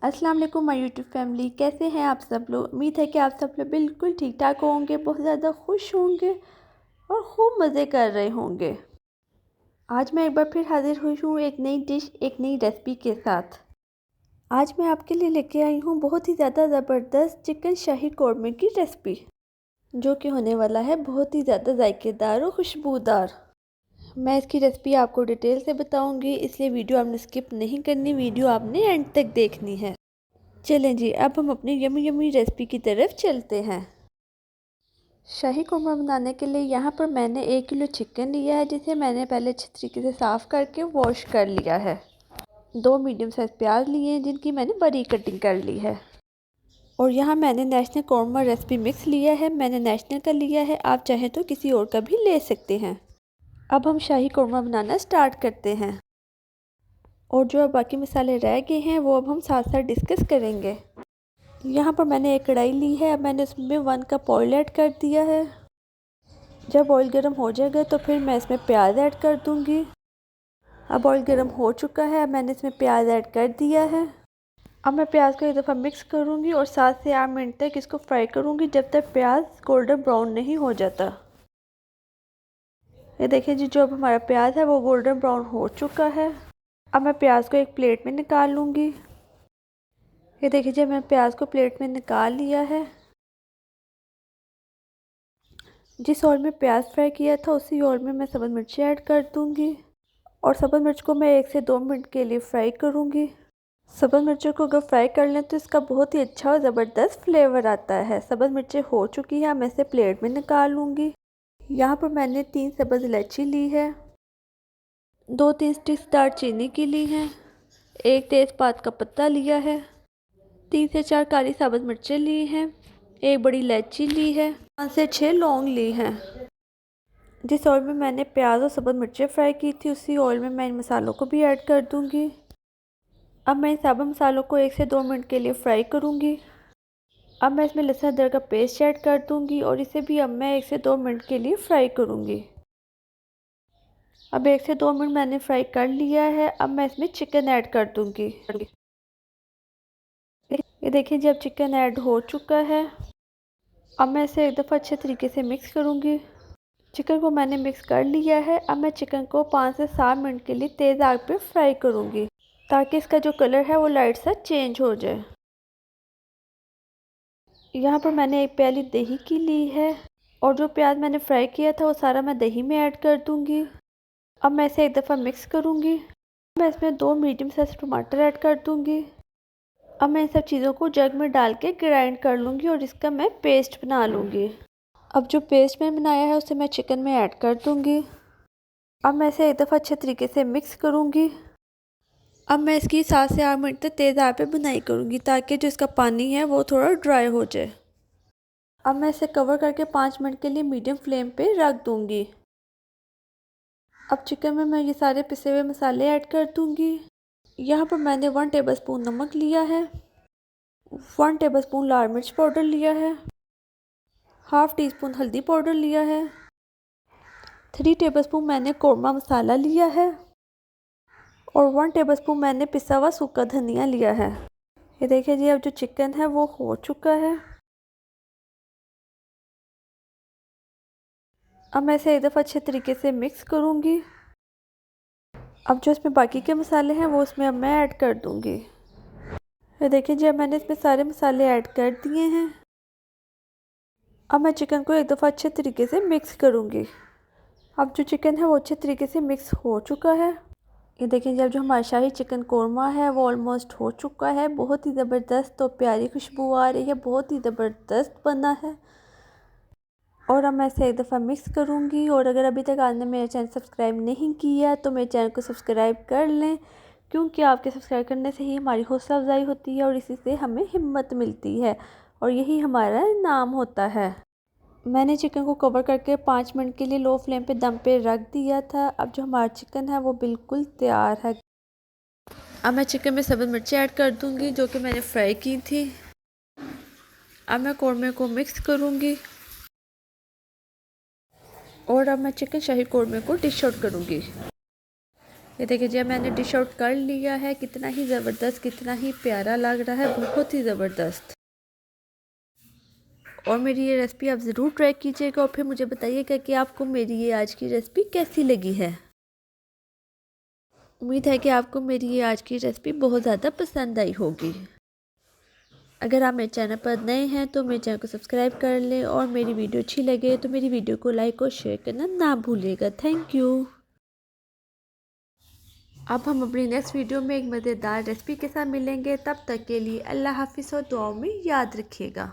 अस्सलाम वालेकुम my YouTube family, कैसे हैं आप सब लोग। उम्मीद है कि आप सब लोग बिल्कुल ठीक ठाक होंगे, बहुत ज़्यादा खुश होंगे और खूब मज़े कर रहे होंगे। आज मैं एक बार फिर हाजिर हुई हूँ एक नई डिश, एक नई रेसिपी के साथ। आज मैं आपके लिए लेके आई हूँ बहुत ही ज़्यादा ज़बरदस्त चिकन शाही कौरमे की रेसिपी, जो कि होने वाला है बहुत ही ज़्यादा जायकेदार और खुशबूदार। मैं इसकी रेसिपी आपको डिटेल से बताऊंगी, इसलिए वीडियो आपने स्किप नहीं करनी, वीडियो आपने एंड तक देखनी है। चलें जी, अब हम अपनी यमी यमी रेसिपी की तरफ चलते हैं। शाही कौरमा बनाने के लिए यहाँ पर मैंने 1 किलो चिकन लिया है, जिसे मैंने पहले अच्छे तरीके से साफ़ करके वॉश कर लिया है। 2 मीडियम साइज़ प्याज लिए हैं, जिनकी मैंने बारीक कटिंग कर ली है। और यहाँ मैंने नेशनल कौरमा रेसिपी मिक्स लिया है, मैंने नेशनल का लिया है, आप चाहें तो किसी और का भी ले सकते हैं। अब हम शाही कौरमा बनाना स्टार्ट करते हैं, और जो बाकी मसाले रह गए हैं वो अब हम साथ साथ डिस्कस करेंगे। यहाँ पर मैंने एक कढ़ाई ली है, अब मैंने इसमें 1 कप ऑयल ऐड कर दिया है। जब ऑयल गर्म हो जाएगा तो फिर मैं इसमें प्याज ऐड कर दूँगी। अब ऑयल गर्म हो चुका है, अब मैंने इसमें प्याज ऐड कर दिया है। अब मैं प्याज को एक दफ़ा मिक्स करूँगी और 7 से 8 मिनट तक इसको फ्राई करूँगी, जब तक प्याज गोल्डन ब्राउन नहीं हो जाता। ये देखिए जी, जो अब हमारा प्याज है वो गोल्डन ब्राउन हो चुका है। अब मैं प्याज को एक प्लेट में निकाल लूँगी। ये देखिए जी, मैं प्याज को प्लेट में निकाल लिया है। जिस ऑयल में प्याज फ्राई किया था उसी ऑयल में मैं सब्ज़ मिर्ची ऐड कर दूंगी, और सब्ज़ मिर्च को मैं 1 से 2 मिनट के लिए फ्राई करूंगी। सब्ज़ मिर्चों को अगर फ्राई कर लें तो इसका बहुत ही अच्छा और ज़बरदस्त फ्लेवर आता है। सब्ज़ मिर्चें हो चुकी है, मैं इसे प्लेट में निकाल लूँगी। यहाँ पर मैंने 3 सब्ज़ इलायची ली है, 2-3 स्टिक्स दालचीनी की ली हैं, 1 तेज़पात का पत्ता लिया है, 3 से 4 काली साबुत मिर्चें ली हैं, 1 बड़ी इलायची ली है, 5 से 6 लौंग ली हैं। जिस ऑयल में मैंने प्याज और सब्ज़ मिर्चें फ्राई की थी उसी ऑयल में मैं इन मसालों को भी ऐड कर दूंगी। अब मैं इन सभी मसालों को 1 से 2 मिनट के लिए फ्राई करूंगी। अब मैं इसमें लहसुन अदरक का पेस्ट ऐड कर दूंगी और इसे भी अब मैं 1 से 2 मिनट के लिए फ्राई करूंगी। अब 1 से 2 मिनट मैंने फ्राई कर लिया है, अब मैं इसमें चिकन ऐड कर दूंगी। ये देखिए जब चिकन ऐड हो चुका है, अब मैं इसे एक दफ़ा अच्छे तरीके से मिक्स करूंगी। चिकन को मैंने मिक्स कर लिया है, अब मैं चिकन को 5 से 7 मिनट के लिए तेज़ आग पे फ्राई करूंगी, ताकि इसका जो कलर है वो लाइट सा चेंज हो जाए। यहाँ पर मैंने एक प्याली दही की ली है, और जो प्याज मैंने फ्राई किया था वो सारा मैं दही में ऐड कर दूंगी। अब मैं इसे एक दफ़ा मिक्स करूंगी। मैं इसमें 2 मीडियम साइज टमाटर ऐड कर दूंगी। अब मैं इन सब चीज़ों को जग में डाल के ग्राइंड कर लूँगी और इसका मैं पेस्ट बना लूँगी। अब जो पेस्ट मैंने बनाया है उसे मैं चिकन में ऐड कर दूँगी। अब मैं इसे एक दफ़ा अच्छे तरीके से मिक्स करूँगी। अब मैं इसकी 7 से 8 मिनट तक तेज़ आंच पे बुनाई करूँगी, ताकि जो इसका पानी है वो थोड़ा ड्राई हो जाए। अब मैं इसे कवर करके 5 मिनट के लिए मीडियम फ्लेम पे रख दूँगी। अब चिकन में मैं ये सारे पिसे हुए मसाले ऐड कर दूँगी। यहाँ पर मैंने 1 टेबलस्पून नमक लिया है, 1 टेबलस्पून लाल मिर्च पाउडर लिया है, हाफ़ टी स्पून हल्दी पाउडर लिया है, 3 टेबलस्पून मैंने कौरमा मसाला लिया है, और 1 टेबलस्पून मैंने पिसा हुआ सूखा धनिया लिया है। ये देखिए जी, अब जो चिकन है वो हो चुका है। अब मैं इसे एक दफ़ा अच्छे तरीके से मिक्स करूँगी। अब जो इसमें बाकी के मसाले हैं वो इसमें अब मैं ऐड कर दूँगी। ये देखिए जी, अब मैंने इसमें सारे मसाले ऐड कर दिए हैं। अब मैं चिकन को एक दफ़ा अच्छे तरीके से मिक्स करूँगी। अब जो चिकन है वो अच्छे तरीके से मिक्स हो चुका है। ये देखिए जब जो हमारा शाही चिकन कौरमा है वो ऑलमोस्ट हो चुका है। बहुत ही ज़बरदस्त और प्यारी खुशबू आ रही है, बहुत ही ज़बरदस्त बना है। और अब मैं इसे एक दफ़ा मिक्स करूँगी। और अगर अभी तक आपने मेरा चैनल सब्सक्राइब नहीं किया तो मेरे चैनल को सब्सक्राइब कर लें, क्योंकि आपके सब्सक्राइब करने से ही हमारी हौसला अफजाई होती है और इसी से हमें हिम्मत मिलती है, और यही हमारा इनाम होता है। मैंने चिकन को कवर करके 5 मिनट के लिए लो फ्लेम पे दम पे रख दिया था। अब जो हमारा चिकन है वो बिल्कुल तैयार है। अब मैं चिकन में सब्ज़ मिर्ची ऐड कर दूंगी, जो कि मैंने फ्राई की थी। अब मैं कौरमे को मिक्स करूंगी, और अब मैं चिकन शाही कौरमे को डिश आउट करूंगी। ये देखिए जी मैंने डिश आउट कर लिया है। कितना ही ज़बरदस्त, कितना ही प्यारा लग रहा है, बहुत ही ज़बरदस्त। और मेरी ये रेसिपी आप ज़रूर ट्राई कीजिएगा और फिर मुझे बताइएगा कि आपको मेरी ये आज की रेसिपी कैसी लगी है। उम्मीद है कि आपको मेरी ये आज की रेसिपी बहुत ज़्यादा पसंद आई होगी। अगर आप मेरे चैनल पर नए हैं तो मेरे चैनल को सब्सक्राइब कर लें और मेरी वीडियो अच्छी लगे तो मेरी वीडियो को लाइक और शेयर करना ना भूलिएगा। Thank you. अब हम अपनी नेक्स्ट वीडियो में एक मज़ेदार रेसिपी के साथ मिलेंगे। तब तक के लिए अल्लाह हाफिज़ और दुआओं में याद रखिएगा।